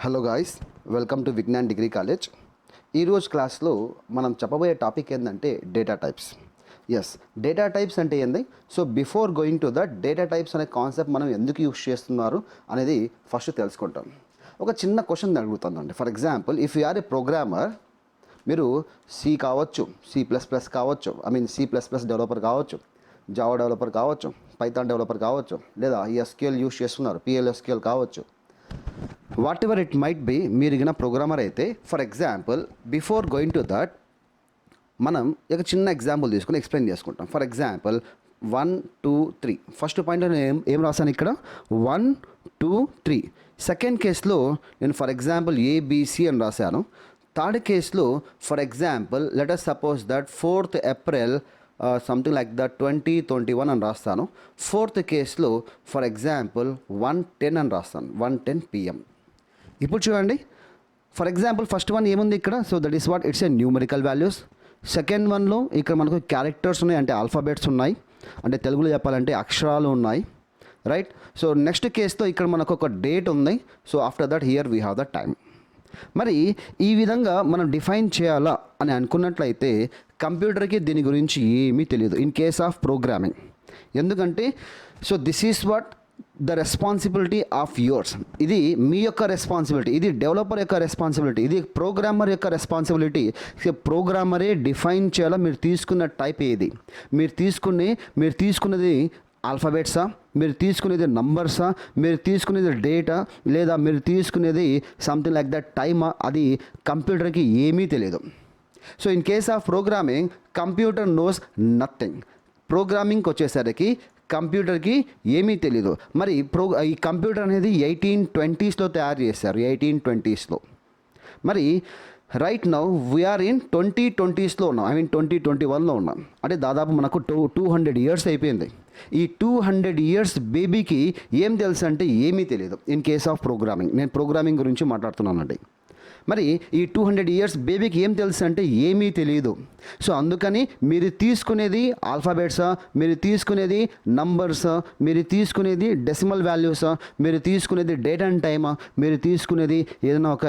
Hello guys, welcome to Vignan degree college. ఈరోజు క్లాస్లో మనం చెప్పబోయే టాపిక్ ఏంటంటే data types. Yes, data types అంటే ఏంది? So before going to that, data types అనే కాన్సెప్ట్ మనం ఎందుకు యూస్ చేస్తున్నారు అనేది ఫస్ట్ తెలుసుకుంటాం. ఒక చిన్న క్వశ్చన్ అడుగుతుందండి. For example, if you are a programmer, మీరు సి కావచ్చు, C++ కావచ్చు, C++ డెవలపర్ కావచ్చు, జావా డెవలపర్ కావచ్చు, పైథాన్ డెవలపర్ కావచ్చు, లేదా ఎస్క్యూఎల్ యూస్ చేస్తున్నారు, PLSQL కావచ్చు, whatever it might be. మీరు గిన ప్రోగ్రామర్ అయితే, for example, before going to that మనం ఒక చిన్న ఎగ్జాంపుల్ తీసుకుని ఎక్స్ప్లెయిన్ చేసుకుంటాం. ఫర్ ఎగ్జాంపుల్ 1 2 3 ఫస్ట్ పాయింట్ నేను ఏం రాశాను ఇక్కడ? 1 2 3. సెకండ్ కేసులో నేను ఫర్ ఎగ్జాంపుల్ ABC అని రాశాను. థర్డ్ కేసులో for example let us suppose that 4th April something like that 2021 అని రాస్తాను. ఫోర్త్ కేసులో ఫర్ ఎగ్జాంపుల్ 1:10 అని రాస్తాను, 1:10 PM. ఇప్పుడు చూడండి, ఫర్ ఎగ్జాంపుల్ ఫస్ట్ వన్ ఏముంది ఇక్కడ? So that is what it's a numerical values. Second వన్లో ఇక్కడ మనకు క్యారెక్టర్స్ ఉన్నాయి, అంటే ఆల్ఫాబెట్స్ ఉన్నాయి, అంటే తెలుగులో చెప్పాలంటే అక్షరాలు ఉన్నాయి, రైట్? సో నెక్స్ట్ కేసుతో ఇక్కడ మనకు ఒక డేట్ ఉంది. So after that here we have the time. మరి ఈ విధంగా మనం డిఫైన్ చేయాలా అని అనుకున్నట్లయితే కంప్యూటర్కి దీని గురించి ఏమీ తెలియదు ఇన్ కేస్ ఆఫ్ ప్రోగ్రామింగ్. ఎందుకంటే so this is what the responsibility of yours. ఇది మీ యొక్క రెస్పాన్సిబిలిటీ, ఇది డెవలపర్ యొక్క రెస్పాన్సిబిలిటీ, ఇది ప్రోగ్రామర్ యొక్క రెస్పాన్సిబిలిటీ. ప్రోగ్రామరే డిఫైన్ చేయాలా మీరు తీసుకున్న టైప్ ఏది, మీరు తీసుకున్నది ఆల్ఫాబెట్సా, మీరు తీసుకునేది నంబర్సా, మీరు తీసుకునేది డేటా, లేదా మీరు తీసుకునేది సంథింగ్ లైక్ దట్ టైమా, అది కంప్యూటర్కి ఏమీ తెలియదు. So in case of programming, computer knows nothing. ప్రోగ్రామింగ్కి వచ్చేసరికి కంప్యూటర్కి ఏమీ తెలీదు. మరి ఈ కంప్యూటర్ అనేది 1820s తయారు చేశారు, 1820s. మరి right now we are in 2020s ఉన్నాం, 2021 ఉన్నాం. అంటే దాదాపు మనకు 200 years అయిపోయింది. ఈ 200 years బేబీకి ఏం తెలుసు అంటే ఏమీ తెలియదు ఇన్ కేస్ ఆఫ్ ప్రోగ్రామింగ్. నేను ప్రోగ్రామింగ్ గురించి మాట్లాడుతున్నానండి. మరి ఈ 200 years బేబీకి ఏం తెలుసు అంటే ఏమీ తెలియదు. సో అందుకని మీరు తీసుకునేది ఆల్ఫాబెట్సా, మీరు తీసుకునేది నంబర్సా, మీరు తీసుకునేది డెసిమల్ వాల్యూసా, మీరు తీసుకునేది డేట్ అండ్ టైమా, మీరు తీసుకునేది ఏదైనా ఒక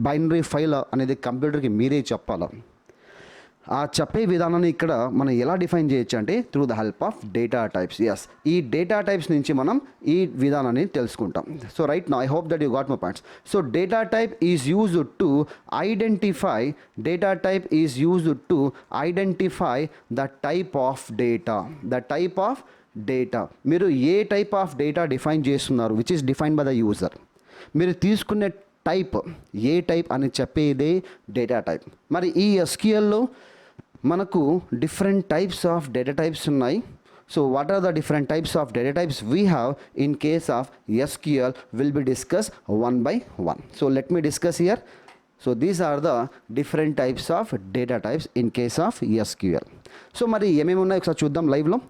బైనరీ ఫైల్ అనేది కంప్యూటర్కి మీరే చెప్పాలా. ఆ చెప్పే విధానాన్ని ఇక్కడ మనం ఎలా డిఫైన్ చేయొచ్చు అంటే through the help of data types. Yes, ఈ డేటా టైప్స్ నుంచి మనం ఈ విధానాన్ని తెలుసుకుంటాం. So right now I hope that you got my points. So data type is used to identify the type of data. మీరు ఏ టైప్ ఆఫ్ డేటా డిఫైన్ చేస్తున్నారు, which is define by the user. మీరు తీసుకునే type ఏ type అని చెప్పేదే data type. మరి ఈ SQLలో మనకు different types of data types ఉన్నాయి. So what are the different types of data types we have in case of SQL will be discuss one by one. So let me discuss here. So these are the different types of data types in case of SQL. So మరి ఏమేమి ఉన్నాయి ఒకసారి చూద్దాం లైవ్లో.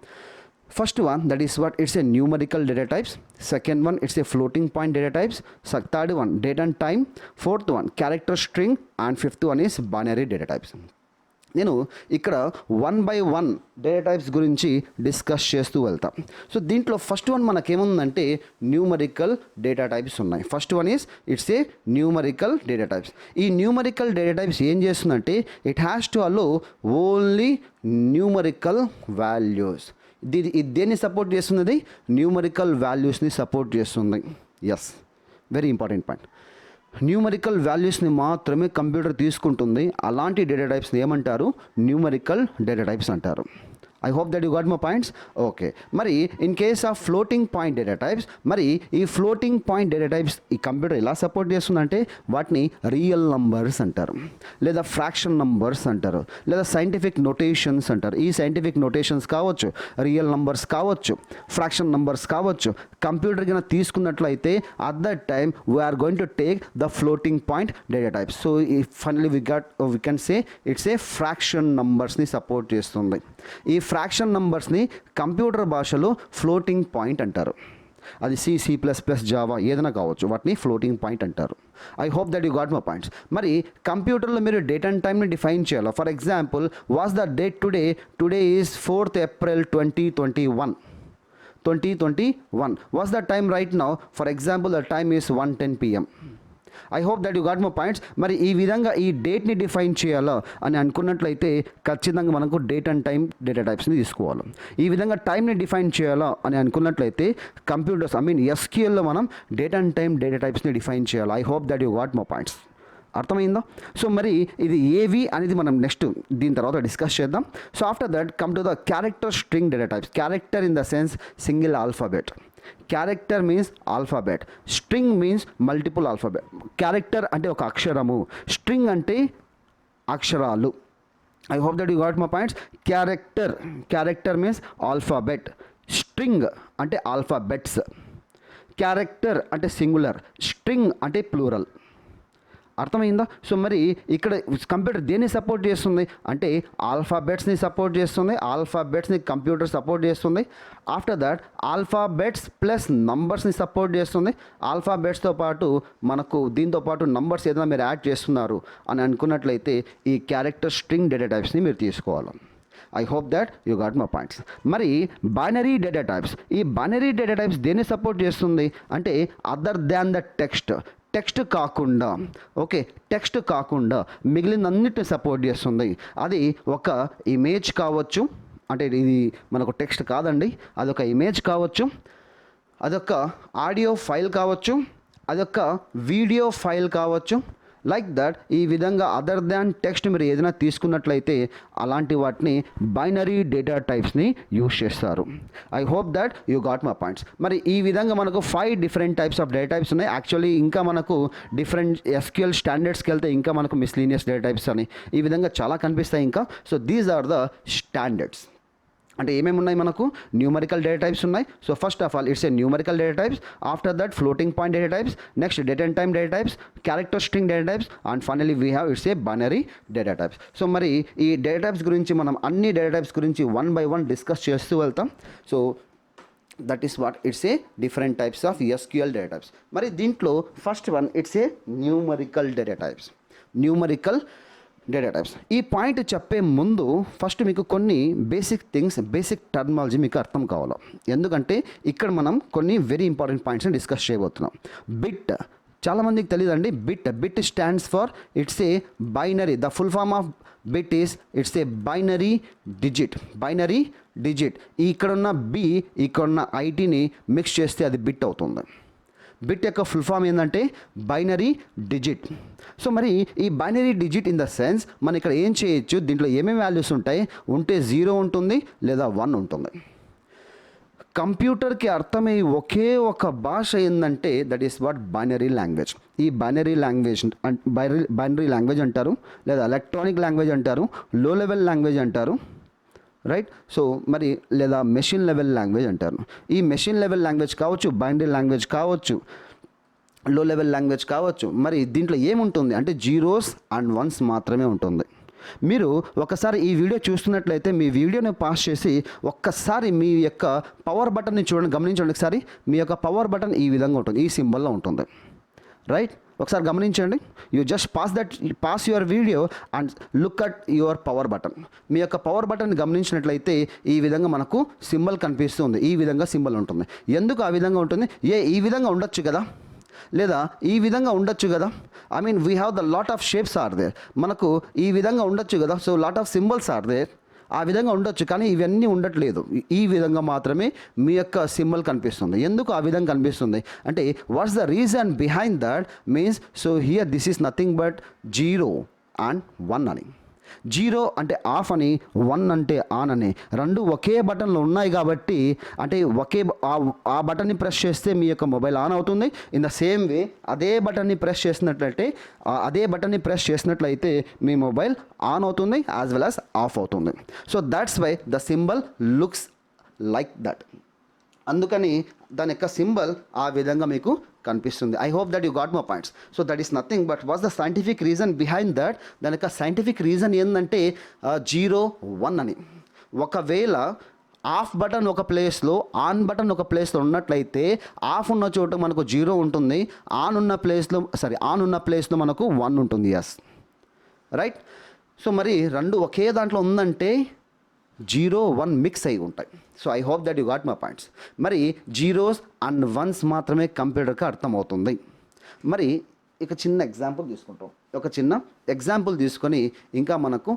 First one, that is what it's a numerical data types. Second one, it's a floating point data types. Third one, date and time. Fourth one, character string. And fifth one is binary data types. నేను ఇక్కడ 1 by 1 data types గురించి discuss చేస్తూ వెళ్తా. So దీంట్లో first one మనకేముందంటే numerical data types ఉన్నాయి. First one is it's a numerical data types. ఈ numerical data types ఏం చేస్తుందంటే it has to allow only numerical values. దేన్ని సపోర్ట్ చేస్తున్నది? న్యూమరికల్ వాల్యూస్ని సపోర్ట్ చేస్తుంది. Yes, very important point. Numerical వాల్యూస్ని మాత్రమే కంప్యూటర్ తీసుకుంటుంది. అలాంటి డేటా టైప్స్ని ఏమంటారు? న్యూమరికల్ డేటా టైప్స్ అంటారు. I hope that you got my points. Okay, మరి in case of floating point data types, మరి ఈ ఫ్లోటింగ్ పాయింట్ డేటా టైప్స్ ఈ కంప్యూటర్ ఎలా సపోర్ట్ చేస్తుందంటే వాటిని రియల్ నంబర్స్ అంటారు, లేదా ఫ్రాక్షన్ నంబర్స్ అంటారు, లేదా సైంటిఫిక్ నోటేషన్స్ అంటారు. ఈ సైంటిఫిక్ నోటేషన్స్ కావచ్చు, రియల్ నంబర్స్ కావచ్చు, ఫ్రాక్షన్ నంబర్స్ కావచ్చు. కంప్యూటర్ కింద తీసుకున్నట్లయితే at that time we're going to take the floating point data types. So finally we can say it's a fraction నంబర్స్ని సపోర్ట్ చేస్తుంది. ఈ ఫ్రాక్షన్ నంబర్స్ని కంప్యూటర్ భాషలో ఫ్లోటింగ్ పాయింట్ అంటారు. అది C++, జావా ఏదైనా కావచ్చు, వాటిని ఫ్లోటింగ్ పాయింట్ అంటారు. I hope that you got my points. మరి కంప్యూటర్లో మీరు డేట్ అండ్ టైమ్ని డిఫైన్ చేయాలి. For example, what's the date today is 4th April 2021. 2021. What's the time right now? For example, the time is 1:10 PM. I hope that you got my points. మరి ఈ విధంగా ఈ డేట్ని define చేయాలా అని అనుకున్నట్లయితే ఖచ్చితంగా మనకు డేట్ అండ్ టైం డేటా టైప్స్ని తీసుకోవాలి. ఈ విధంగా టైంని డిఫైన్ చేయాలా అని అనుకున్నట్లయితే కంప్యూటర్స్ ఎస్క్యూఎల్లో మనం డేట్ అండ్ టైం డేటా టైప్స్ని డిఫైన్ చేయాలి. I hope that you got my points. అర్థమైందా? సో మరి ఇది ఏవి అనేది మనం నెక్స్ట్ దీని తర్వాత డిస్కస్ చేద్దాం. So after that come to the character string data types. Character in the sense single alphabet. Character means alphabet, string means multiple alphabet. Character అంటే ఒక అక్షరము, స్ట్రింగ్ అంటే అక్షరాలు. I hope that you got my points. Character means alphabet, string అంటే alphabets. Character అంటే singular, string అంటే plural. అర్థమైందా? So మరి ఇక్కడ కంప్యూటర్ దేన్ని సపోర్ట్ చేస్తుంది అంటే ఆల్ఫాబెట్స్ని సపోర్ట్ చేస్తుంది. ఆల్ఫాబెట్స్ని కంప్యూటర్ సపోర్ట్ చేస్తుంది. ఆఫ్టర్ దట్ ఆల్ఫాబెట్స్ ప్లస్ నంబర్స్ని సపోర్ట్ చేస్తుంది. ఆల్ఫాబెట్స్తో పాటు మనకు దీంతో పాటు నంబర్స్ ఏదైనా మీరు యాడ్ చేస్తున్నారు అని అనుకున్నట్లయితే ఈ క్యారెక్టర్ స్ట్రింగ్ డేటా టైప్స్ని మీరు తీసుకోవాలి. I hope that you got my points. మరి బైనరీ డేటా టైప్స్. ఈ బైనరీ డేటా టైప్స్ దేన్ని సపోర్ట్ చేస్తుంది అంటే అదర్ దాన్ ద టెక్స్ట్ కాకుండా, ఓకే, టెక్స్ట్ కాకుండా మిగిలినన్నిటిని సపోర్ట్ చేస్తుంది. అది ఒక ఇమేజ్ కావచ్చు, అంటే ఇది మనకు టెక్స్ట్ కాదండి, అదొక ఇమేజ్ కావచ్చు, అదొక ఆడియో ఫైల్ కావచ్చు, అదొక వీడియో ఫైల్ కావచ్చు. లైక్ దట్ ఈ విధంగా అదర్ దాన్ టెక్స్ట్ మీరు ఏదైనా తీసుకున్నట్లయితే అలాంటి వాటిని బైనరీ డేటా టైప్స్ని యూజ్ చేస్తారు. I hope that you got my points. మరి ఈ విధంగా మనకు 5 different types of data types ఉన్నాయి. యాక్చువల్లీ ఇంకా మనకు డిఫరెంట్ ఎస్క్యూఎల్ స్టాండర్డ్స్కి వెళ్తే ఇంకా మనకు మిస్లీనియస్ డేటా టైప్స్ అని ఈ విధంగా చాలా కనిపిస్తాయి ఇంకా. So these are the standards. అంటే ఏమేమి ఉన్నాయి మనకు? న్యూమరికల్ డేటా టైప్స్ ఉన్నాయి. So first of all it's a numerical data types. After that floating point data types. Next date and time data types, character string data types, and finally we have it's a binary data types. So మరి ఈ data types గురించి మనం అన్ని data types గురించి 1 by 1 discuss చేస్తూ వెళ్తాం. So that is what it's a different types of SQL data types. మరి దీంట్లో first one it's a numerical data types. Numerical data types. ఈ పాయింట్ చెప్పే ముందు ఫస్ట్ మీకు కొన్ని బేసిక్ టర్మినాలజీ మీకు అర్థం కావాలి. ఎందుకంటే ఇక్కడ మనం కొన్ని వెరీ ఇంపార్టెంట్ పాయింట్స్ని డిస్కస్ చేయబోతున్నాం. బిట్ చాలామందికి తెలియదండి. Bit stands for it's a binary. The full form of bit is it's a binary digit. ఇక్కడున్న బి ఇక్కడున్న ఐటీని మిక్స్ చేస్తే అది బిట్ అవుతుంది. బిట్ యొక్క ఫుల్ ఫామ్ ఏంటంటే బైనరీ డిజిట్. సో మరి ఈ binary digit in the sense మనం ఇక్కడ ఏం చేయొచ్చు, దీంట్లో ఏమేమి వాల్యూస్ ఉంటాయి ఉంటే 0 ఉంటుంది లేదా 1 ఉంటుంది. కంప్యూటర్కి అర్థమయ్యే ఒకే ఒక భాష ఏంటంటే that is what binary language. ఈ బైనరీ లాంగ్వేజ్ అంటారు, లేదా ఎలక్ట్రానిక్ లాంగ్వేజ్ అంటారు, లో లెవెల్ లాంగ్వేజ్ అంటారు, రైట్. సో మరి లేదా మెషిన్ లెవెల్ లాంగ్వేజ్ అంటారు. ఈ మెషిన్ లెవెల్ లాంగ్వేజ్ కావచ్చు, బైనరీ లాంగ్వేజ్ కావచ్చు, లో లెవెల్ లాంగ్వేజ్ కావచ్చు. మరి దీంట్లో ఏముంటుంది అంటే 0s and 1s మాత్రమే ఉంటుంది. మీరు ఒకసారి ఈ వీడియో చూస్తున్నట్లయితే మీ వీడియోని పాస్ చేసి ఒక్కసారి మీ యొక్క పవర్ బటన్ని గమనించండి. ఒకసారి మీ యొక్క పవర్ బటన్ ఈ విధంగా ఉంటుంది, ఈ సింబల్లో ఉంటుంది, రైట్. ఒకసారి గమనించండి. You just pass your video and look at your power button. మీ యొక్క పవర్ బటన్ గమనించినట్లయితే ఈ విధంగా మనకు సింబల్ కనిపిస్తుంది. ఈ విధంగా సింబల్ ఉంటుంది. ఎందుకు ఆ విధంగా ఉంటుంది? ఈ విధంగా ఉండొచ్చు కదా, లేదా ఈ విధంగా ఉండొచ్చు కదా. We have the lot of shapes are there. మనకు ఈ విధంగా ఉండొచ్చు కదా. So lot of symbols are there. ఆ విధంగా ఉండొచ్చు, కానీ ఇవన్నీ ఉండట్లేదు. ఈ విధంగా మాత్రమే మీ యొక్క సింబల్ కనిపిస్తుంది. ఎందుకు ఆ విధంగా కనిపిస్తుంది అంటే watts the reason behind that means so here this is nothing but 0 and 1 అని. 0 అంటే ఆఫ్ అని, 1 అంటే ఆన్ అని, రెండు ఒకే బటన్లో ఉన్నాయి కాబట్టి అంటే ఆ బటన్ని ప్రెస్ చేస్తే మీ యొక్క మొబైల్ ఆన్ అవుతుంది. ఇన్ ద సేమ్ వే అదే బటన్ని ప్రెస్ చేసినట్లయితే మీ మొబైల్ ఆన్ అవుతుంది యాజ్ వెల్ యాజ్ ఆఫ్ అవుతుంది. So that's why the symbol looks like that. అందుకని దాని యొక్క సింబల్ ఆ విధంగా మీకు కనిపిస్తుంది. I hope that you got my points. So that is nothing but what's the scientific reason behind that. దాని యొక్క సైంటిఫిక్ రీజన్ ఏంటంటే 0, 1 అని. ఒకవేళ ఆఫ్ బటన్ ఒక ప్లేస్లో, ఆన్ బటన్ ఒక ప్లేస్లో ఉన్నట్లయితే ఆఫ్ ఉన్న చోట మనకు 0 ఉంటుంది, ఆన్ ఉన్న ప్లేస్లో మనకు 1 ఉంటుంది. Yes, right. సో మరి రెండు ఒకే దాంట్లో ఉందంటే 0, 1 మిక్స్ అయి ఉంటాయి. So I hope that you got my points. మరి 0s and 1s మాత్రమే కంప్యూటర్కి అర్థమవుతుంది. మరి ఇక చిన్న ఎగ్జాంపుల్ తీసుకుంటాం. ఒక చిన్న ఎగ్జాంపుల్ తీసుకొని ఇంకా మనకు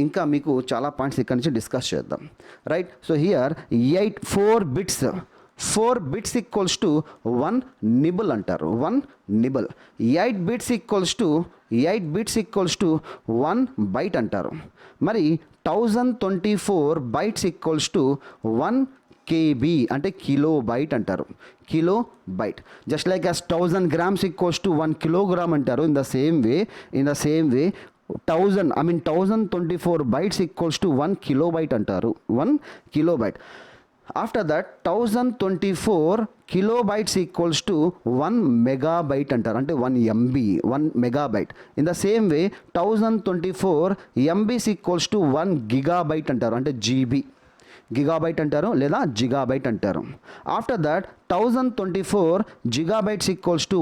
ఇంకా మీకు చాలా పాయింట్స్ ఇక్కడ నుంచి డిస్కస్ చేద్దాం. Right. So here 4 bits equals to 1 nibble అంటారు. 1 nibble. 8 bits equals to 1 byte అంటారు. మరి 1024 bytes ఈక్వల్స్ టు 1 KB అంటే కిలో బైట్ అంటారు. Kilobyte. Just like as 1000 grams equals to 1 kilogram అంటారు. In the same way 1024 bytes equals to 1 kilobyte అంటారు. 1 kilobyte. After that 1024 kilobytes equals to 1 megabyte అంటారు. అంటే 1 MB 1 megabyte. In the same way 1024 MBs equals to 1 gigabyte అంటారు. అంటే GB Gigabyte అంటారు లేదా gigabyte అంటారు. After that 1024 gigabytes equals to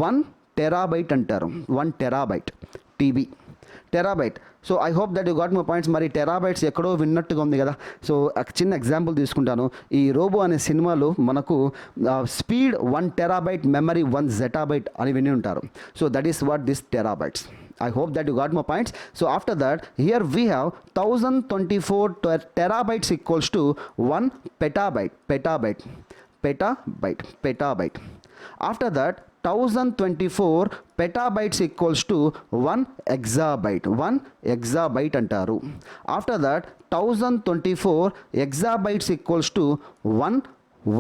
1 terabyte అంటారు. 1 terabyte TB terabyte. So I hope that you got my points. మరి terabytes ఎక్కడో విన్నట్టుగా ఉంది కదా. సో చిన్న ఎగ్జాంపుల్ తీసుకుంటాను. ఈ రోబో అనే సినిమాలో మనకు స్పీడ్ 1 టెరాబైట్, మెమరీ 1 zettabyte అని విని ఉంటారు. So that is what this terabytes. I hope that you got my points. So after that, here we have 1024 terabytes equals to 1 petabyte. After that, 1024 petabytes equals to 1 exabyte అంటారు. After that, 1024 exabytes equals to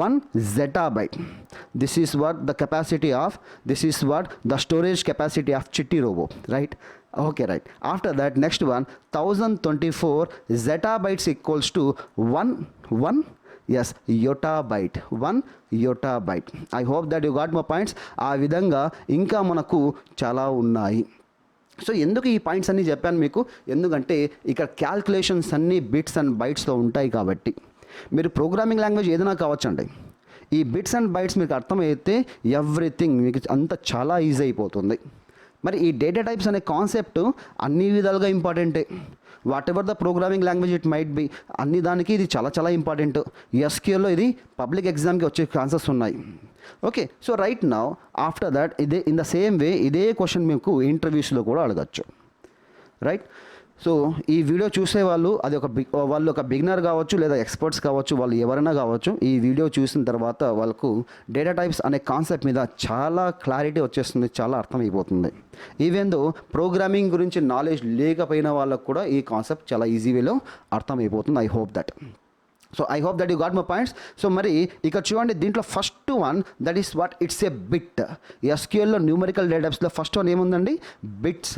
1 zettabyte. This is what the storage capacity of Chitti Robo, right? Okay, right. After that, next one, 1024 zettabytes equals to 1 yottabyte. 1 yottabyte. I hope that you got my points. ఆ విధంగా ఇంకా మనకు చాలా ఉన్నాయి. So ఎందుకు ఈ points అన్నీ చెప్పాను మీకు? ఎందుకంటే ఇక్కడ క్యాల్కులేషన్స్ అన్నీ బిట్స్ అండ్ బైట్స్లో ఉంటాయి కాబట్టి. మీరు ప్రోగ్రామింగ్ లాంగ్వేజ్ ఏదైనా కావచ్చండి, ఈ బిట్స్ అండ్ బైట్స్ మీకు అర్థమైతే ఎవ్రీథింగ్ మీకు అంత చాలా ఈజీ అయిపోతుంది. మరి ఈ డేటా టైప్స్ అనే కాన్సెప్ట్ అన్ని విధాలుగా ఇంపార్టెంటే. What ever the programming language it might be, అన్ని దానికి ఇది చాలా చాలా ఇంపార్టెంట్. ఎస్క్యూఎల్లో ఇది పబ్లిక్ ఎగ్జామ్కి వచ్చే ఛాన్సెస్ ఉన్నాయి. Okay. So right now after that in the same వే ఇదే క్వశ్చన్ మీకు ఇంటర్వ్యూస్లో కూడా అడగచ్చు. రైట్. సో ఈ వీడియో చూసే వాళ్ళు వాళ్ళు ఒక బిగినర్ కావచ్చు లేదా ఎక్స్పర్ట్స్ కావచ్చు, వాళ్ళు ఎవరైనా కావచ్చు, ఈ వీడియో చూసిన తర్వాత వాళ్ళకు డేటా టైప్స్ అనే కాన్సెప్ట్ మీద చాలా క్లారిటీ వచ్చేస్తుంది, చాలా అర్థమైపోతుంది. ఈవెన్ దో ప్రోగ్రామింగ్ గురించి నాలెడ్జ్ లేకపోయిన వాళ్ళకు కూడా ఈ కాన్సెప్ట్ చాలా ఈజీ వేలో అర్థమైపోతుంది. I hope that you got my points. So మరి ఇక్కడ చూడండి, దీంట్లో first one that is what it's a bit. ఎస్క్యూఎల్లో న్యూమరికల్ డేటా టైప్స్లో ఫస్ట్ వన్ ఏముందండి? బిట్స్.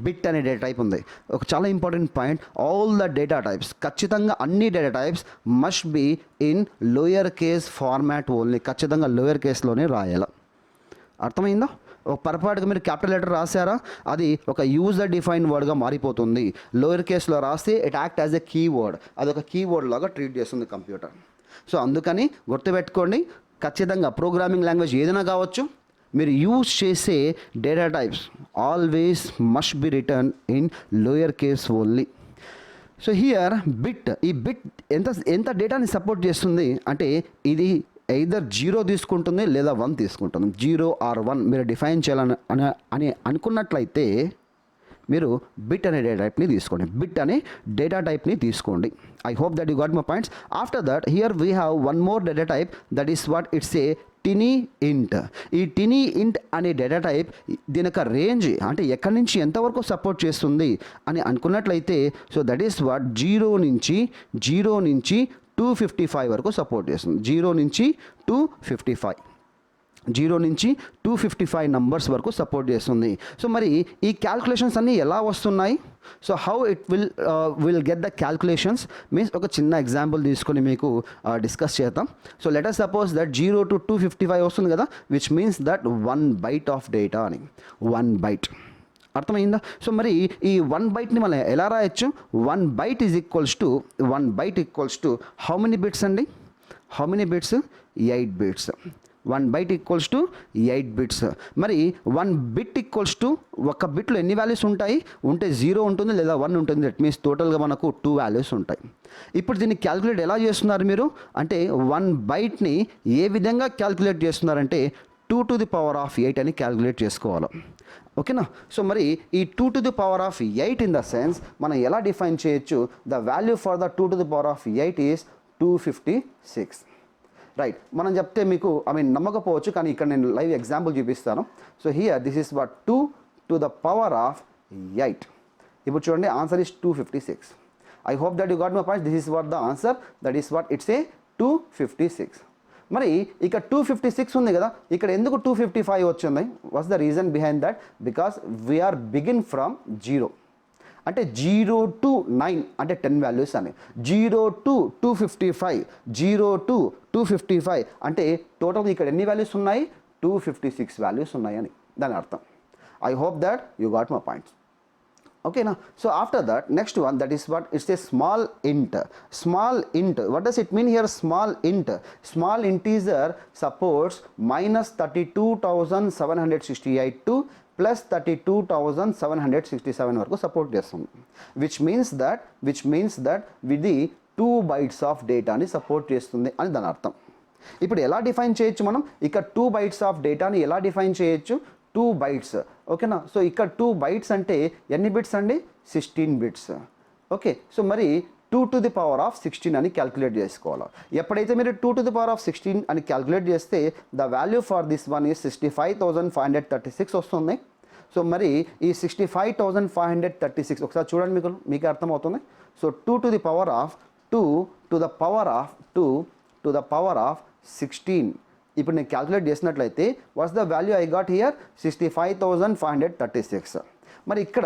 బిట్ అనే డేటా టైప్ ఉంది. ఒక చాలా important point, all the data types, ఖచ్చితంగా అన్ని data types must be in lower case format only. ఖచ్చితంగా లోయర్ కేస్లోనే రాయాలి. అర్థమైందా? ఒక పొరపాటుగా మీరు క్యాపిటల్ లెటర్ రాశారా, అది ఒక యూజర్ డిఫైన్ వర్డ్గా మారిపోతుంది. లోయర్ కేస్లో రాస్తే it act as a keyword, అదొక కీవర్డ్ లాగా ట్రీట్ చేస్తుంది కంప్యూటర్. సో అందుకని గుర్తుపెట్టుకోండి, ఖచ్చితంగా ప్రోగ్రామింగ్ లాంగ్వేజ్ ఏదైనా కావచ్చు, మీరు యూజ్ చేసే data types always must be return in lower case only. So here bit, ఈ బిట్ ఎంత డేటాని సపోర్ట్ చేస్తుంది అంటే ఇది ఎయిదర్ 0 తీసుకుంటుంది లేదా 1 తీసుకుంటుంది. 0 or 1 మీరు డిఫైన్ చేయాలని అనుకున్నట్లయితే మీరు బిట్ అనే డేటా టైప్ని తీసుకోండి. I hope that you got my points. After that here we have one more data type that is what it's A tiny ఇంట్. ఈ టినీ ఇంట్ అనే డేటా టైప్ దీని యొక్క రేంజ్ అంటే ఎక్కడి నుంచి ఎంతవరకు సపోర్ట్ చేస్తుంది అని అనుకున్నట్లయితే, సో దట్ ఈస్ వాట్ 0 నుంచి 255 వరకు సపోర్ట్ చేస్తుంది. 0 నుంచి 255 నంబర్స్ వరకు సపోర్ట్ చేస్తుంది. సో మరి ఈ క్యాల్కులేషన్స్ అన్నీ ఎలా వస్తున్నాయి? So how it will get the calculations means ఒక చిన్న ఎగ్జాంపుల్ తీసుకొని మీకు డిస్కస్ చేద్దాం. So let us suppose that 0 to 255 వస్తుంది కదా, which means that 1 byte of data అని. 1 byte అర్థమైందా? సో మరి ఈ 1 byteని మనం ఎలా రాయొచ్చు? 1 byte equals to how many bits అండి? 8 bits. 1 byte equals to 8 bits. మరి 1 bit ఈక్వల్స్ టు, ఒక బిట్లో ఎన్ని వాల్యూస్ ఉంటాయి? ఉంటే 0 ఉంటుంది లేదా 1 ఉంటుంది. దట్ మీన్స్ టోటల్గా మనకు 2 వాల్యూస్ ఉంటాయి. ఇప్పుడు దీన్ని క్యాల్కులేట్ ఎలా చేస్తున్నారు మీరు అంటే 1 byteని ఏ విధంగా క్యాల్కులేట్ చేస్తున్నారంటే 2 to the power of 8 అని క్యాలిక్యులేట్ చేసుకోవాలి. ఓకేనా. సో మరి ఈ 2 to the power of 8 in the sense మనం ఎలా డిఫైన్ చేయొచ్చు, the value for the 2 to the power of 8 is 256. Right. మనం చెప్తే మీకు నమ్మకపోవచ్చు, కానీ ఇక్కడ నేను లైవ్ ఎగ్జాంపుల్ చూపిస్తాను. So here this is what 2 to the power of 8. ఇప్పుడు చూడండి, answer is 256. I hope that you got my point. This is what the answer, that is what it's ఏ 256. మరి ఇక్కడ 256 ఉంది కదా, ఇక్కడ ఎందుకు 255 వచ్చింది? What's the reason behind that? Because we are begin from 0. అంటే 0 to 9 అంటే 10 వాల్యూస్ అని, 0 to 255, 0 to 255 అంటే టోటల్ ఇక్కడ ఎన్ని వాల్యూస్ ఉన్నాయి? 256 వాల్యూస్ ఉన్నాయి అని దాని అర్థం. I hope that you got my points. Okay now, so after that next one, that is what it's a small int. Small int, what does it mean here? Small int, small integer supports minus 32,768 to plus 32,767 వరకు support చేస్తుంది, which means that with the 2 bytes of డేటాని support చేస్తుంది అని దాని అర్థం. ఇప్పుడు ఎలా define చేయొచ్చు మనం? ఇక్కడ 2 bytes ఆఫ్ డేటాని ఎలా డిఫైన్ చేయొచ్చు? 2 bytes. ఓకేనా. సో ఇక్కడ 2 bytes అంటే ఎన్ని బిట్స్ అండి? 16 బిట్స్. ఓకే. సో మరి 2 to the power of 16 అని క్యాల్కులేట్ చేసుకోవాలి. ఎప్పుడైతే మీరు 2 to the power of 16 అని క్యాల్కులేట్ చేస్తే the value for this one is 65,536 వస్తుంది. సో మరి ఈ 65,536 ఒకసారి చూడండి, మీకు అర్థమవుతుంది. So 2 to the power of 2 to the power of 2 to the power of 16. ఇప్పుడు నేను క్యాల్కులేట్ చేసినట్లయితే what's the value I got here? 65,536. మరి ఇక్కడ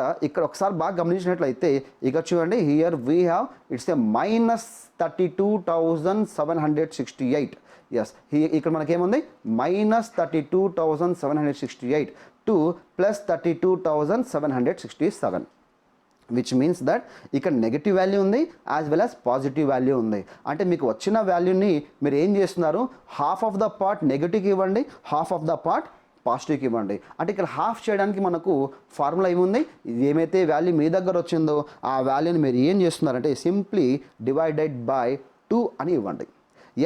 ఒకసారి బాగా గమనించినట్లయితే ఇక చూడండి, here we have it's a minus 32,768. ఎస్, ఇక్కడ మనకేముంది? Minus 32,768 to plus 32,767, which means that ఇక్కడ నెగటివ్ వాల్యూ ఉంది as well as positive value ఉంది. అంటే మీకు వచ్చిన వాల్యూని మీరు ఏం చేస్తున్నారు? హాఫ్ ఆఫ్ ద పార్ట్ నెగటివ్కి ఇవ్వండి, హాఫ్ ఆఫ్ ద పార్ట్ పాజిటివ్కి ఇవ్వండి. అంటే ఇక్కడ హాఫ్ చేయడానికి మనకు ఫార్ములా ఏముంది? ఏమైతే వాల్యూ మీ దగ్గర వచ్చిందో ఆ వాల్యూని మీరు ఏం చేస్తున్నారంటే సింప్లీ డివైడెడ్ బై 2 అని ఇవ్వండి.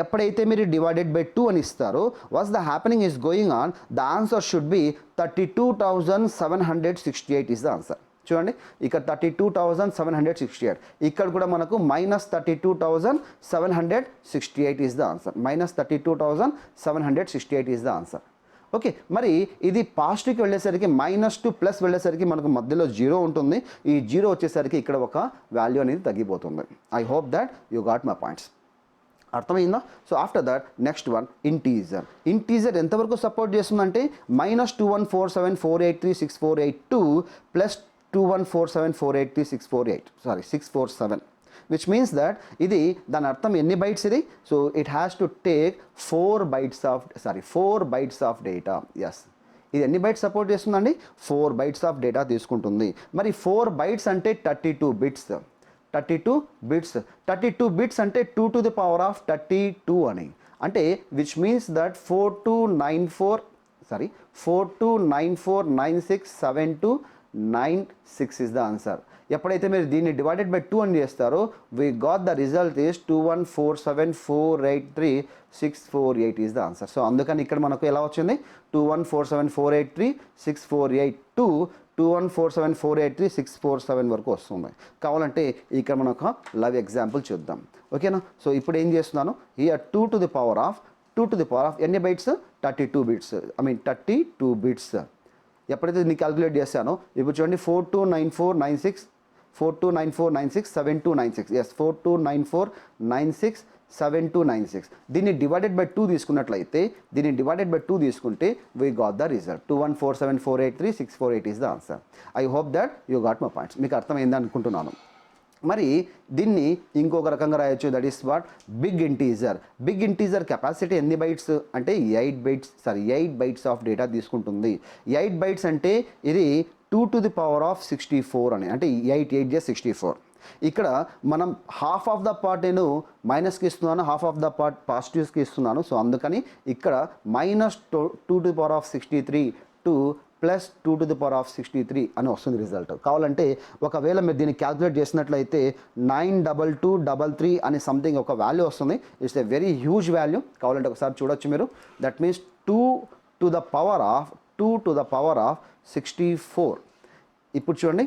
ఎప్పుడైతే మీరు డివైడెడ్ బై 2 అని ఇస్తారో what's the happening is going on, the answer should be 32,768 is the answer. చూడండి, ఇక్కడ 32,768, ఇక్కడ కూడా మనకు minus 32,768 is the answer. Minus 32,768 is the answer. Okay. మరి ఇది పాజిటివ్కి వెళ్ళేసరికి మైనస్ టు ప్లస్ వెళ్ళేసరికి మనకు మధ్యలో 0 ఉంటుంది. ఈ 0 వచ్చేసరికి ఇక్కడ ఒక వాల్యూ అనేది తగ్గిపోతుంది. I hope that you got my points. అర్థమైందా? So after that next one integer. Integer ఎంతవరకు సపోర్ట్ చేస్తుందంటే minus 2147483648 plus 2147483647, which means that ఇది దాని అర్థం ఎన్ని బైట్స్ ఇది? So it has to take 4 bytes of data. Yes, ఇది ఎన్ని బైట్స్ సపోర్ట్ చేస్తుందండి? 4 bytes ఆఫ్ డేటా తీసుకుంటుంది. మరి 4 bytes అంటే 32 బిట్స్. 32 బిట్స్ అంటే 2 to the power of 32 అని. అంటే which means that 4294967296 is the answer. ఎప్పుడైతే మీరు దీన్ని డివైడెడ్ బై 2 అని చేస్తారో we got the result is 2147483648 is the answer. So అందుకని ఇక్కడ మనకు ఎలా వచ్చింది? 2147483648 టు 2147483647 వరకు వస్తుంది. కావాలంటే ఇక్కడ మనం ఒక లైవ్ ఎగ్జాంపుల్ చూద్దాం. ఓకేనా. సో ఇప్పుడు ఏం చేస్తున్నాను? Here 2 to the power of ఎన్ని బైట్స్? 32 బిట్స్. 32 బిట్స్. ఎప్పుడైతే దీన్ని క్యాల్కులేట్ చేశానో ఇప్పుడు చూడండి, 429496 ఎస్, 4294967296. దీన్ని డివైడెడ్ బై 2 తీసుకున్నట్లయితే, తీసుకుంటే we got the result 2147483648 is the answer. I hope that you got my points. మీకు అర్థమైంది అనుకుంటున్నాను. మరి దీన్ని ఇంకొక రకంగా రాయొచ్చు, that is what big integer capacity ఎన్ని బైట్స్ అంటే 8 bytes ఆఫ్ డేటా తీసుకుంటుంది. 8 bytes అంటే ఇది 2 to the power of 64 అని, అంటే 8 64. ఇక్కడ మనం హాఫ్ ఆఫ్ ద పార్ట్ నేను మైనస్కి ఇస్తున్నాను, హాఫ్ ఆఫ్ ద పార్ట్ పాజిటివ్స్కి ఇస్తున్నాను. సో అందుకని ఇక్కడ minus 2 to the power of 63 to plus 2 to the power of 63 అని వస్తుంది రిజల్ట్. కావాలంటే ఒకవేళ మీరు దీన్ని క్యాల్కులేట్ చేసినట్లయితే 92233 అని సంథింగ్ ఒక వాల్యూ వస్తుంది. It's a very huge value. కావాలంటే ఒకసారి చూడొచ్చు మీరు. That means 2 to the power of 2 to the power of 64. ఇప్పుడు చూడండి,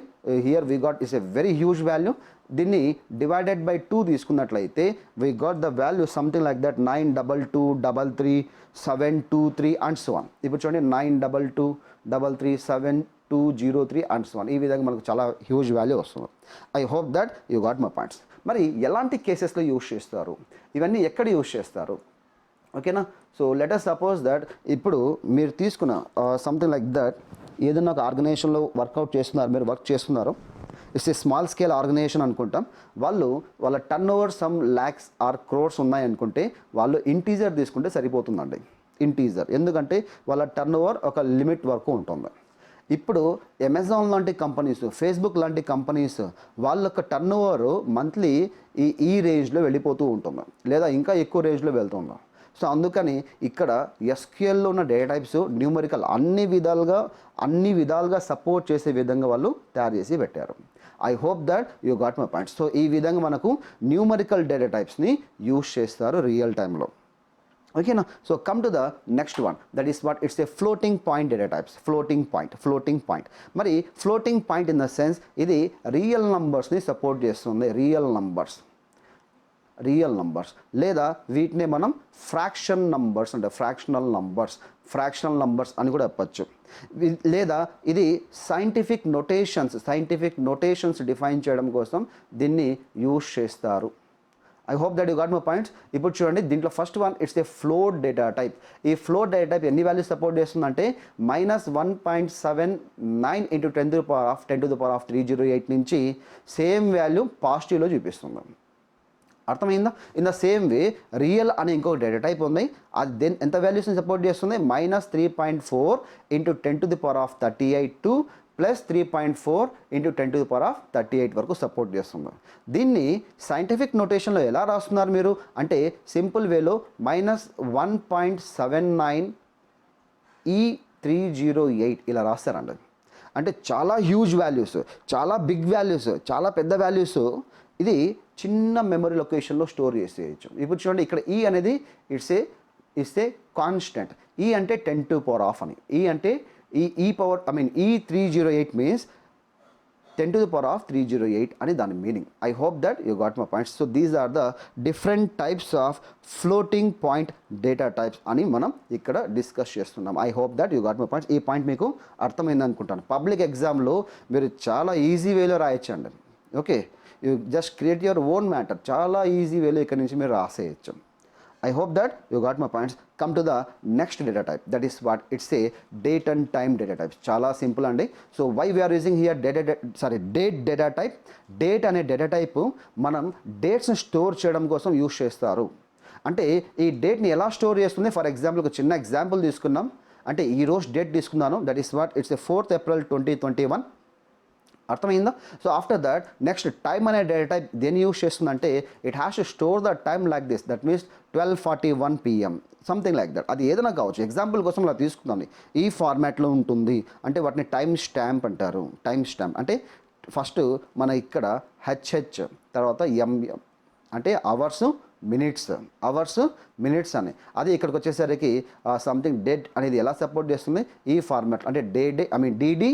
here we got is a very huge value. దీన్ని డివైడెడ్ బై 2 తీసుకున్నట్లయితే we got the value something like that 92233 and so on. ఇప్పుడు చూడండి 922337203 అండ్ సో ఆన్. ఈ విధంగా మనకు చాలా హ్యూజ్ వాల్యూ వస్తుంది. I hope that you got my points. మరి ఎలాంటి కేసెస్లో యూజ్ చేస్తారు, ఇవన్నీ ఎక్కడ యూజ్ చేస్తారు, ఓకేనా? So let us suppose that ఇప్పుడు మీరు తీసుకున్న సంథింగ్ లైక్ దట్ ఏదైనా ఒక ఆర్గనైజేషన్లో వర్కౌట్ చేస్తున్నారు, మీరు వర్క్ చేస్తున్నారు, it's a small scale organization అనుకుంటాం. వాళ్ళ turnover some lakhs or crores ఉన్నాయనుకుంటే వాళ్ళు ఇంటీజర్ తీసుకుంటే సరిపోతుందండి. ఇంటీజర్, ఎందుకంటే వాళ్ళ టర్న్ ఓవర్ ఒక లిమిట్ వరకు ఉంటుంది. ఇప్పుడు అమెజాన్ లాంటి కంపెనీస్, ఫేస్బుక్ లాంటి కంపెనీస్ వాళ్ళ యొక్క టర్న్ ఓవర్ మంత్లీ ఈ రేంజ్లో వెళ్ళిపోతూ ఉంటుంది, లేదా ఇంకా ఎక్కువ రేంజ్లో వెళ్తుంది. సో అందుకని ఇక్కడ ఎస్క్యూఎల్లో ఉన్న డేటా టైప్స్ న్యూమరికల్ అన్ని విధాలుగా సపోర్ట్ చేసే విధంగా వాళ్ళు తయారు చేసి పెట్టారు. I hope that you got my points. So ఈ విధంగా మనకు న్యూమరికల్ డేటా టైప్స్ని యూజ్ చేస్తారు రియల్ టైంలో, ఓకేనా? So come to the next one, that is what it's a floating point data types. Floating point మరి floating point in the sense ఇది real నంబర్స్ని సపోర్ట్ చేస్తుంది. రియల్ నంబర్స్ లేదా వీటినే మనం ఫ్రాక్షన్ నంబర్స్ అంటే ఫ్రాక్షనల్ నంబర్స్ అని కూడా చెప్పచ్చు. లేదా ఇది సైంటిఫిక్ నొటేషన్స్ డిఫైన్ చేయడం కోసం దీన్ని యూజ్ చేస్తారు. I hope that you got my points. ఇప్పుడు చూడండి, దీంట్లో first one it's A float data type. ఈ ఫ్లోట్ డేటా టైప్ ఎన్ని వాల్యూస్ సపోర్ట్ చేస్తుందంటే -1.79 × 10⁻³ నుంచి సేమ్ వాల్యూ పాజిటివ్లో చూపిస్తుంది. అర్థమైందా? In the same way real అనే ఇంకొక డేటా టైప్ ఉంది, అది దెన్ ఎంత వాల్యూస్ని సపోర్ట్ చేస్తుంది, -3.4 × 10⁻38 to +3.4 × 10⁻38 వరకు సపోర్ట్ చేస్తుంది. దీన్ని సైంటిఫిక్ నోటేషన్లో ఎలా రాస్తున్నారు మీరు అంటే సింపుల్ వేలో -1.79 E308 ఇలా రాస్తారండి. అంటే చాలా హ్యూజ్ వాల్యూస్, చాలా బిగ్ వాల్యూస్, చాలా పెద్ద వాల్యూస్ ఇది చిన్న మెమరీ లొకేషన్లో స్టోర్ చేసేయచ్చు. ఇప్పుడు చూడండి, ఇక్కడ ఈ అనేది ఇట్స్ ఏ కాన్స్టెంట్. ఈ అంటే 10⁻⁴ అని, ఈ అంటే E308 మీన్స్ 10⁻308 అని దాని meaning. I hope that you got my points. So these are the different types of floating point data types అని మనం ఇక్కడ డిస్కస్ చేస్తున్నాం. I hope that you got my points. ఈ పాయింట్ మీకు అర్థమైంది అనుకుంటాను. పబ్లిక్ ఎగ్జామ్లో మీరు చాలా ఈజీ వేలో రాయొచ్చండి. Okay, you just create your own matter. చాలా ఈజీ వేలో ఇక్కడ నుంచి మీరు రాసేయచ్చు. I hope that you got my points. Come to the next data type, that is what it's a date and time data types. Chala simple andi. So why we are using here date data type. Date అనే data type మనం డేట్స్ని store చేయడం కోసం use చేస్తారు. అంటే ఈ డేట్ని ఎలా store చేస్తుంది, for example ఒక చిన్న ఎగ్జాంపుల్ తీసుకున్నాం. అంటే ఈ రోజు డేట్ తీసుకున్నాను, that is what it's 4th April 2021. అర్థమైందా? So after that next time అనే డేటా టైప్ దేని యూజ్ చేస్తుందంటే it has to store the time like this, that means 12:41 PM something like that. అది ఏదైనా కావచ్చు. ఎగ్జాంపుల్ కోసం అలా తీసుకుందాం. ఈ ఫార్మాట్లో ఉంటుంది అంటే వాటిని టైమ్ స్టాంప్ అంటారు. టైమ్ స్టాంప్ అంటే ఫస్ట్ మన ఇక్కడ HH తర్వాత MM అంటే అవర్స్ మినిట్స్ అని. అది ఇక్కడికి వచ్చేసరికి సంథింగ్ డేట్ అనేది ఎలా సపోర్ట్ చేస్తుంది ఈ ఫార్మాట్ అంటే DD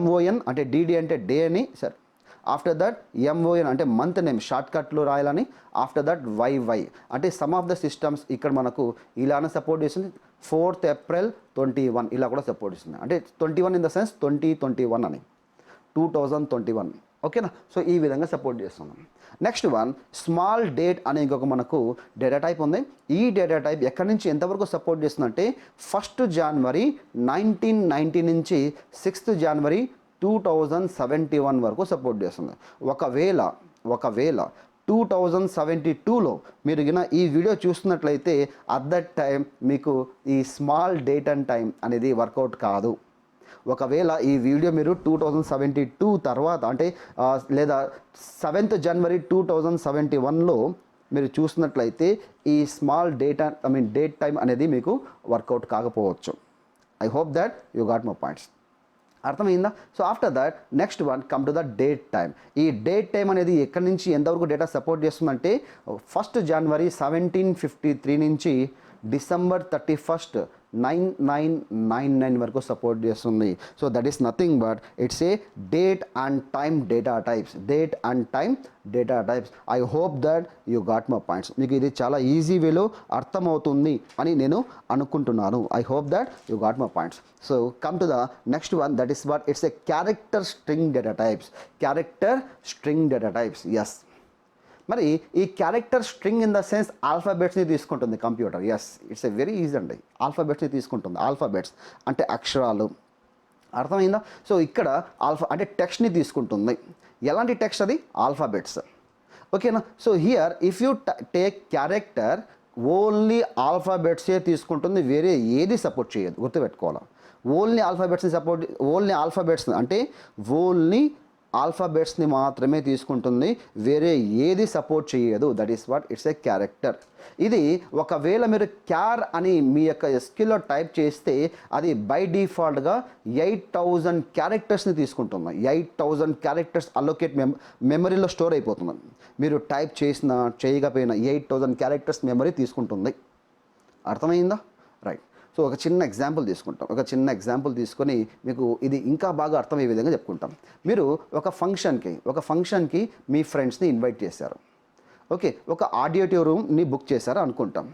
MON అంటే DD అంటే డే అని సార్. ఆఫ్టర్ దట్ MON అంటే మంత్ నేమ్ షార్ట్కట్లో రాయాలని. ఆఫ్టర్ దట్ YY అంటే సమ్ ఆఫ్ ద సిస్టమ్స్ ఇక్కడ మనకు ఇలానే సపోర్ట్ చేస్తుంది. 4th April 21 ఇలా కూడా సపోర్ట్ ఇస్తుంది. అంటే 21 ఇన్ ద సెన్స్ 2021 అని 2021. ఓకేనా? సో ఈ విధంగా సపోర్ట్ చేస్తున్నాం. నెక్స్ట్ వన్ స్మాల్ డేట్ అనే ఇంకొక మనకు డేటా టైప్ ఉంది. ఈ డేటా టైప్ ఎక్కడి నుంచి ఎంతవరకు సపోర్ట్ చేస్తుందంటే 1st January 1990 నుంచి 6th January 2071 వరకు సపోర్ట్ చేస్తుంది. ఒకవేళ 2072లో మీరు ఈ వీడియో చూస్తున్నట్లయితే అట్ దట్ టైం మీకు ఈ స్మాల్ డేట్ అండ్ టైం అనేది వర్కౌట్ కాదు. ఒకవేళ ఈ వీడియో మీరు 2072 తర్వాత అంటే లేదా 7th January 2071లో మీరు చూసినట్లయితే ఈ స్మాల్ డేట్ టైం అనేది మీకు వర్కౌట్ కాకపోవచ్చు. I hope that you got my points. అర్థమైందా? So after that next one come to the date time. ఈ డేట్ టైం అనేది ఎక్కడి నుంచి ఎంతవరకు డేటా సపోర్ట్ చేస్తుందంటే 1st January 1753 నుంచి December 31st 9999 వరకు సపోర్ట్ చేస్తుంది. So that is nothing but it's a date and time data types. Date and time data types. I hope that you got my points. మీకు ఇది చాలా easy వేలో అర్థమవుతుంది అని నేను అనుకుంటున్నాను. I hope that you got my points. So come to the next one, that is what it's a character string data types. Character string data types. Yes, మరి ఈ character string in the sense ఆల్ఫాబెట్స్ని తీసుకుంటుంది computer. Yes, it's a very easy అండి. ఆల్ఫాబెట్స్ని తీసుకుంటుంది. Alphabets అంటే అక్షరాలు, అర్థమైందా? సో ఇక్కడ ఆల్ఫా అంటే టెక్స్ట్ని తీసుకుంటుంది. ఎలాంటి టెక్స్ట్ అది? ఆల్ఫాబెట్స్. ఓకేనా? So here if you take character, only ఆల్ఫాబెట్సే తీసుకుంటుంది, వేరే ఏది సపోర్ట్ చేయదు. గుర్తుపెట్టుకోవాలి. ఓన్లీ ఆల్ఫాబెట్స్ని సపోర్ట్, ఓన్లీ ఆల్ఫాబెట్స్ అంటే ఓన్లీ ఆల్ఫాబెట్స్ని మాత్రమే తీసుకుంటుంది, వేరే ఏది సపోర్ట్ చేయదు. That is what it's a character. ఇది ఒకవేళ మీరు క్యార్ అని మీ యొక్క ఎస్క్యూలో టైప్ చేస్తే అది బై డిఫాల్ట్గా 8000 క్యారెక్టర్స్ని తీసుకుంటుంది. 8000 క్యారెక్టర్స్ అలొకేట్ మెమరీలో స్టోర్ అయిపోతుంది. మీరు టైప్ చేసినా చేయకపోయినా 8000 క్యారెక్టర్స్ మెమరీ తీసుకుంటుంది. అర్థమైందా? రైట్. సో ఒక చిన్న ఎగ్జాంపుల్ తీసుకుంటాం. ఒక చిన్న ఎగ్జాంపుల్ తీసుకొని మీకు ఇది ఇంకా బాగా అర్థమయ్యే విధంగా చెప్పుకుంటాం. మీరు ఒక ఫంక్షన్కి మీ ఫ్రెండ్స్ని ఇన్వైట్ చేశారు. ఓకే, ఒక ఆడియోటివ్ రూమ్ని బుక్ చేశారు అనుకుంటాం.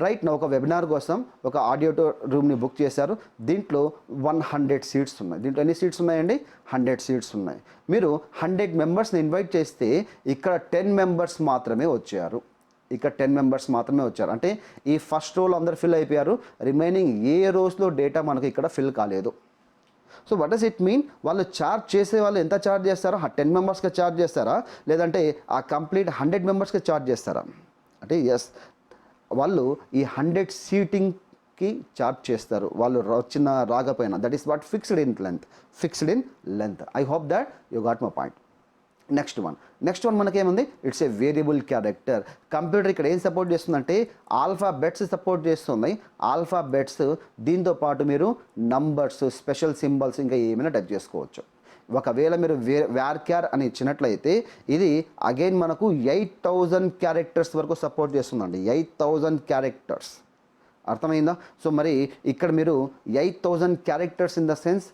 రైట్ నా ఒక వెబినార్ కోసం ఒక ఆడియోటివ్ రూమ్ని బుక్ చేశారు. దీంట్లో 100 సీట్స్ ఉన్నాయి. దీంట్లో ఎన్ని సీట్స్ ఉన్నాయండి? 100 సీట్స్ ఉన్నాయి. మీరు 100 మెంబర్స్ని ఇన్వైట్ చేస్తే ఇక్కడ 10 మెంబర్స్ మాత్రమే వచ్చారు. అంటే ఈ ఫస్ట్ రోల్ అందరు ఫిల్ అయిపోయారు. రిమైనింగ్ ఏ రోజులో డేటా మనకు ఇక్కడ ఫిల్ కాలేదు. So what does it mean? వాళ్ళు ఛార్జ్ చేసే వాళ్ళు ఎంత ఛార్జ్ చేస్తారో 10 మెంబర్స్కి ఛార్జ్ చేస్తారా, లేదంటే ఆ కంప్లీట్ 100 మెంబర్స్కి ఛార్జ్ చేస్తారా? అంటే ఎస్, వాళ్ళు ఈ 100 సీటింగ్కి ఛార్జ్ చేస్తారు, వాళ్ళు వచ్చిన రాకపోయినా. That is what fixed in length. I hope that you got my point. Next one మనకేముంది? It's a variable character. Computer ఇక్కడ ఏం సపోర్ట్ చేస్తుందంటే ఆల్ఫాబెట్స్ సపోర్ట్ చేస్తుంది. ఆల్ఫాబెట్స్ దీంతో పాటు మీరు నంబర్స్, స్పెషల్ సింబల్స్ ఇంకా ఏమైనా టైప్ చేసుకోవచ్చు. ఒకవేళ మీరు వార్క్యార్ అని ఇచ్చినట్లయితే ఇది అగైన్ మనకు 8000 క్యారెక్టర్స్ వరకు సపోర్ట్ చేస్తుందండి. 8000 క్యారెక్టర్స్. అర్థమైందా? సో మరి ఇక్కడ మీరు 8000 క్యారెక్టర్స్ ఇన్ ద సెన్స్,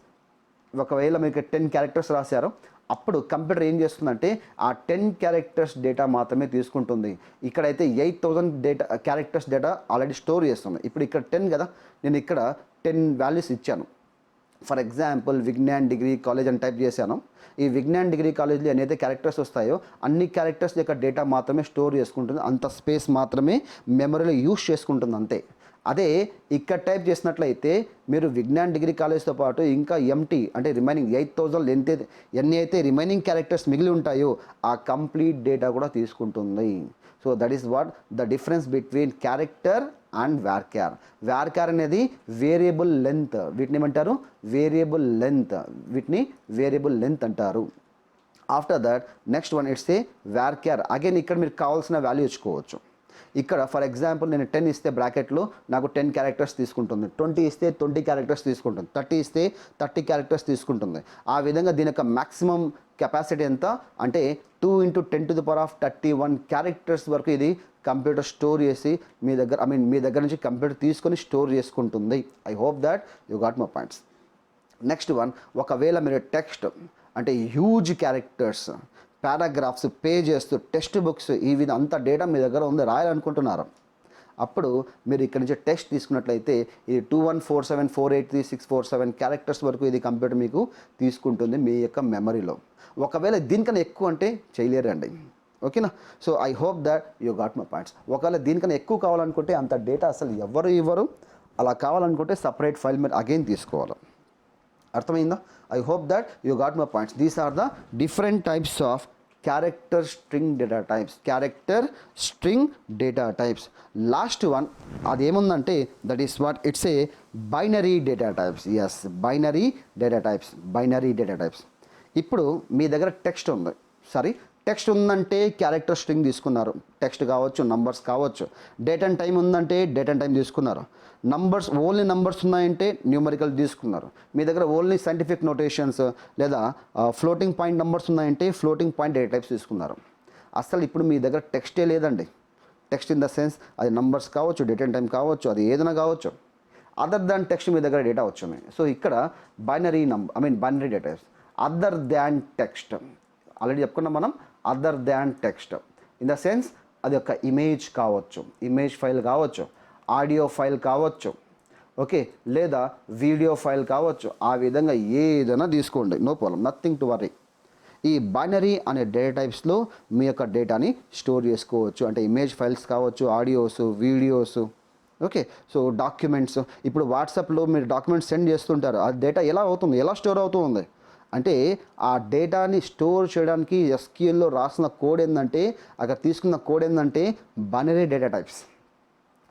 ఒకవేళ మీకు 10 క్యారెక్టర్స్ రాశారు, అప్పుడు కంప్యూటర్ ఏం చేస్తుందంటే ఆ 10 క్యారెక్టర్స్ డేటా మాత్రమే తీసుకుంటుంది. ఇక్కడైతే 8000 క్యారెక్టర్స్ డేటా ఆల్రెడీ స్టోర్ చేస్తుంది. ఇప్పుడు ఇక్కడ 10 కదా, నేను ఇక్కడ 10 వాల్యూస్ ఇచ్చాను. For example Vignan degree college అని టైప్ చేశాను. ఈ విజ్ఞాన్ డిగ్రీ కాలేజ్లో ఎన్నైతే క్యారెక్టర్స్ వస్తాయో అన్ని క్యారెక్టర్స్ యొక్క డేటా మాత్రమే స్టోర్ చేసుకుంటుంది. అంత స్పేస్ మాత్రమే మెమరీలో యూజ్ చేసుకుంటుంది, అంతే. అదే ఇక్కడ టైప్ చేసినట్లయితే మీరు విజ్ఞాన్ డిగ్రీ కాలేజ్తో పాటు ఇంకా ఎంటీ అంటే రిమైనింగ్ 8000 ఎన్ని అయితే రిమైనింగ్ క్యారెక్టర్స్ మిగిలి ఉంటాయో ఆ కంప్లీట్ డేటా కూడా తీసుకుంటుంది. So that is what the difference between character and varchar. Varchar అనేది వేరియబుల్ లెంత్, వీటిని ఏమంటారు? వేరియబుల్ లెంత్ అంటారు. After that next one it's a varchar. Again ఇక్కడ మీరు కావాల్సిన వాల్యూ ఇచ్చుకోవచ్చు. ఇక్కడ ఫర్ ఎగ్జాంపుల్ నేను 10 ఇస్తే బ్రాకెట్లో నాకు 10 క్యారెక్టర్స్ తీసుకుంటుంది. 20 ఇస్తే 20 క్యారెక్టర్స్ తీసుకుంటుంది. 30 ఇస్తే 30 క్యారెక్టర్స్ తీసుకుంటుంది. ఆ విధంగా దీని యొక్క మ్యాక్సిమం కెపాసిటీ ఎంత అంటే 2 × 10⁻31 క్యారెక్టర్స్ వరకు ఇది కంప్యూటర్ స్టోర్ చేసి మీ దగ్గర నుంచి కంప్యూటర్ తీసుకొని స్టోర్ చేసుకుంటుంది. I hope that you got my points. Next one, ఒకవేళ మీరు టెక్స్ట్ అంటే huge characters, paragraphs, pages, text books, ఈ విధంగా అంత డేటా మీ దగ్గర ఉంది, రాయాలనుకుంటున్నారు. అప్పుడు మీరు ఇక్కడ నుంచి టెక్స్ట్ తీసుకున్నట్లయితే ఇది 2147483647 క్యారెక్టర్స్ వరకు ఇది కంప్యూటర్ మీకు తీసుకుంటుంది మీ యొక్క మెమరీలో. ఒకవేళ దీనికన్నా ఎక్కువ అంటే చేయలేరండి. ఓకేనా? So I hope that you got my points. ఒకవేళ దీనికన్నా ఎక్కువ కావాలనుకుంటే అంత డేటా అసలు ఎవరు ఇవ్వరు. అలా కావాలనుకుంటే సపరేట్ ఫైల్ మీరు అగైన్ తీసుకోవాలి. అర్థమైందా? I hope that you got my points. These are the different types of character string data types. Last one అదేముందంటే that is what it's a binary data types. Yes, binary data types. ఇప్పుడు మీ దగ్గర text ఉందంటే character string తీసుకున్నారు. Text కావచ్చు, numbers కావచ్చు. Date and time ఉందంటే date and time తీసుకున్నారు. ఓన్లీ నంబర్స్ ఉన్నాయంటే న్యూమరికల్ తీసుకున్నారు. మీ దగ్గర ఓన్లీ సైంటిఫిక్ నోటేషన్స్ లేదా ఫ్లోటింగ్ పాయింట్ నంబర్స్ ఉన్నాయంటే ఫ్లోటింగ్ పాయింట్ డేటా టైప్స్ తీసుకున్నారు. అసలు ఇప్పుడు మీ దగ్గర టెక్స్టే లేదండి. టెక్స్ట్ ఇన్ ద సెన్స్ అది నంబర్స్ కావచ్చు, డేట్ అండ్ టైం కావచ్చు, అది ఏదైనా కావచ్చు. అదర్ దాన్ టెక్స్ట్ మీ దగ్గర డేటా వచ్చింది. సో ఇక్కడ binary binary data types other than text already చెప్పుకున్నాం మనం. Other than text in the sense అది ఒక ఇమేజ్ కావచ్చు, ఇమేజ్ ఫైల్ కావచ్చు, ఆడియో ఫైల్ కావచ్చు, ఓకే, లేదా వీడియో ఫైల్ కావచ్చు. ఆ విధంగా ఏదైనా తీసుకోండి, no problem, nothing to worry. ఈ బైనరీ అనే డేటా టైప్స్లో మీ యొక్క డేటాని స్టోర్ చేసుకోవచ్చు. అంటే ఇమేజ్ ఫైల్స్ కావచ్చు, audios, videos, okay. So documents, ఇప్పుడు వాట్సాప్లో మీరు డాక్యుమెంట్స్ సెండ్ చేస్తుంటారు, ఆ డేటా ఎలా అవుతుంది, ఎలా స్టోర్ అవుతుంది అంటే ఆ డేటాని స్టోర్ చేయడానికి ఎస్క్యూఎల్లో రాసిన కోడ్ ఏంటంటే, అక్కడ తీసుకున్న కోడ్ ఏంటంటే బైనరీ డేటా టైప్స్,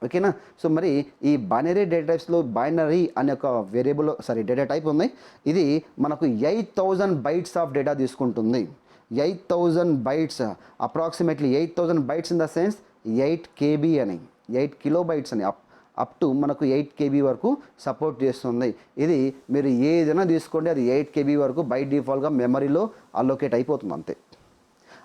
ఓకేనా. సో మరి ఈ బైనరీ డేటా టైప్స్లో బైనరీ అనే ఒక డేటా టైప్ ఉంది. ఇది మనకు 8000 బైట్స్ ఆఫ్ డేటా తీసుకుంటుంది. 8000 bytes, approximately 8000 bytes in the sense 8 KB అని, 8 కిలోబైట్స్ అని, అప్ టు మనకు 8 KB వరకు సపోర్ట్ చేస్తుంది. ఇది మీరు ఏదైనా తీసుకోండి, అది 8 KB వరకు బై డిఫాల్ట్గా మెమరీలో అలోకేట్ అయిపోతుంది అంతే.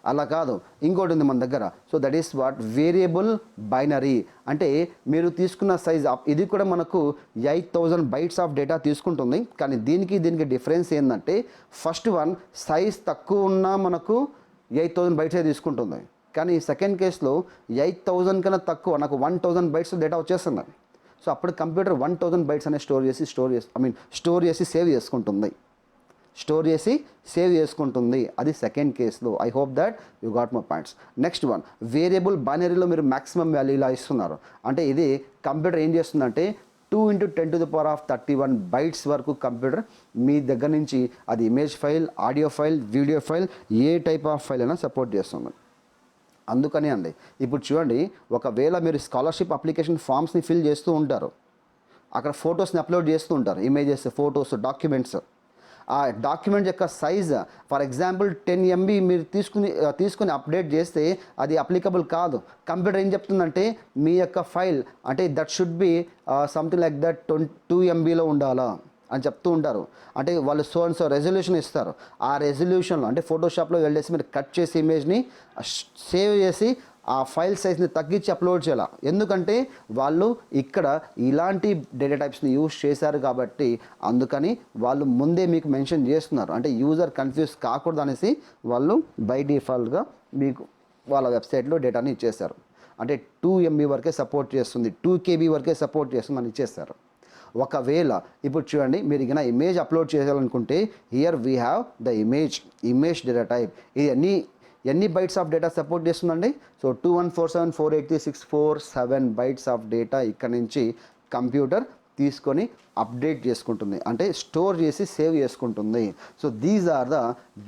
అలా కాదు, ఇంకోటి ఉంది మన దగ్గర. So that is what variable binary అంటే మీరు తీసుకున్న సైజ్, ఇది కూడా మనకు 8000 బైట్స్ ఆఫ్ డేటా తీసుకుంటుంది. కానీ దీనికి డిఫరెన్స్ ఏంటంటే, ఫస్ట్ వన్ సైజ్ తక్కువ ఉన్నా మనకు 8000 బైట్సే తీసుకుంటుంది. కానీ సెకండ్ కేసులో 8000 కన్నా తక్కువ, నాకు 1000 బైట్స్ డేటా వచ్చేస్తుంది. సో అప్పుడు కంప్యూటర్ 1000 బైట్స్ అనేది స్టోర్ చేసి సేవ్ చేసుకుంటుంది. అది సెకండ్ కేసులో. I hope that you got my points. Next one, variable బైనరీలో మీరు మ్యాక్సిమం వాల్యూ ఇలా ఇస్తున్నారు. అంటే ఇది కంప్యూటర్ ఏం చేస్తుందంటే 2 × 10⁻31 బైట్స్ వరకు కంప్యూటర్ మీ దగ్గర నుంచి అది image file, audio file, video file, A type of file అయినా సపోర్ట్ చేస్తుంది. అందుకని అండి, ఇప్పుడు చూడండి, ఒకవేళ మీరు స్కాలర్షిప్ అప్లికేషన్ ఫామ్స్ని ఫిల్ చేస్తూ ఉంటారు, అక్కడ ఫొటోస్ని అప్లోడ్ చేస్తూ ఉంటారు, ఇమేజెస్, ఫొటోస్, డాక్యుమెంట్స్. ఆ డాక్యుమెంట్ యొక్క సైజ్ ఫర్ ఎగ్జాంపుల్ 10 MB మీరు తీసుకుని అప్డేట్ చేస్తే అది అప్లికబుల్ కాదు. కంప్యూటర్ ఏం చెప్తుందంటే మీ యొక్క ఫైల్ అంటే that should be something like that 2 MBలో ఉండాలా అని చెప్తూ ఉంటారు. అంటే వాళ్ళు సో రెజల్యూషన్ ఇస్తారు. ఆ రెజల్యూషన్లో అంటే ఫోటోషాప్లో వెళ్ళేసి మీరు కట్ చేసి ఇమేజ్ని సేవ్ చేసి ఆ ఫైల్ సైజ్ని తగ్గించి అప్లోడ్ చేయాలి. ఎందుకంటే వాళ్ళు ఇక్కడ ఇలాంటి డేటా టైప్స్ని యూజ్ చేశారు కాబట్టి, అందుకని వాళ్ళు ముందే మీకు మెన్షన్ చేస్తున్నారు. అంటే యూజర్ కన్ఫ్యూజ్ కాకూడదు అనేసి వాళ్ళు బై డిఫాల్ట్గా మీకు వాళ్ళ వెబ్సైట్లో డేటాని ఇచ్చేస్తారు. అంటే 2 MB వరకే సపోర్ట్ చేస్తుంది, 2 KB వరకే సపోర్ట్ చేస్తుంది అని ఇచ్చేస్తారు. ఒకవేళ ఇప్పుడు చూడండి, మీరు ఇక ఇమేజ్ అప్లోడ్ చేయాలనుకుంటే here we have the image data type. ఇది ఎన్ని బైట్స్ ఆఫ్ డేటా సపోర్ట్ చేస్తుందండి? సో 2147483647 బైట్స్ ఆఫ్ డేటా ఇక్కడ నుంచి కంప్యూటర్ తీసుకొని అప్డేట్ చేసుకుంటుంది, అంటే స్టోర్ చేసి సేవ్ చేసుకుంటుంది. So these are the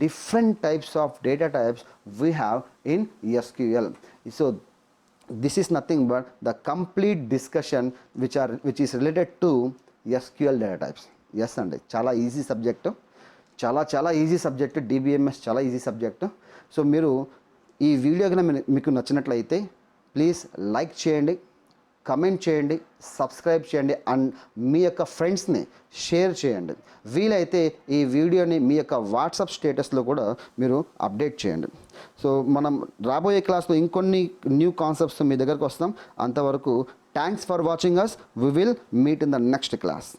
different types of data types we have in SQL. సో this is nothing but the complete discussion which is related to SQL data types. Yes అండి, చాలా easy subject, చాలా easy subject. DBMS చాలా easy subject. So మీరు ఈ video కనుక మీకు నచ్చినట్లయితే ప్లీజ్ లైక్ చేయండి, కమెంట్ చేయండి, సబ్స్క్రైబ్ చేయండి అండ్ మీ యొక్క ఫ్రెండ్స్ని షేర్ చేయండి. వీలైతే ఈ వీడియోని మీ యొక్క వాట్సాప్ స్టేటస్లో కూడా మీరు అప్డేట్ చేయండి. సో మనం రాబోయే క్లాస్లో ఇంకొన్ని న్యూ కాన్సెప్ట్స్ మీ దగ్గరకు వస్తాం. అంతవరకు thanks for watching us. We will meet in the next class.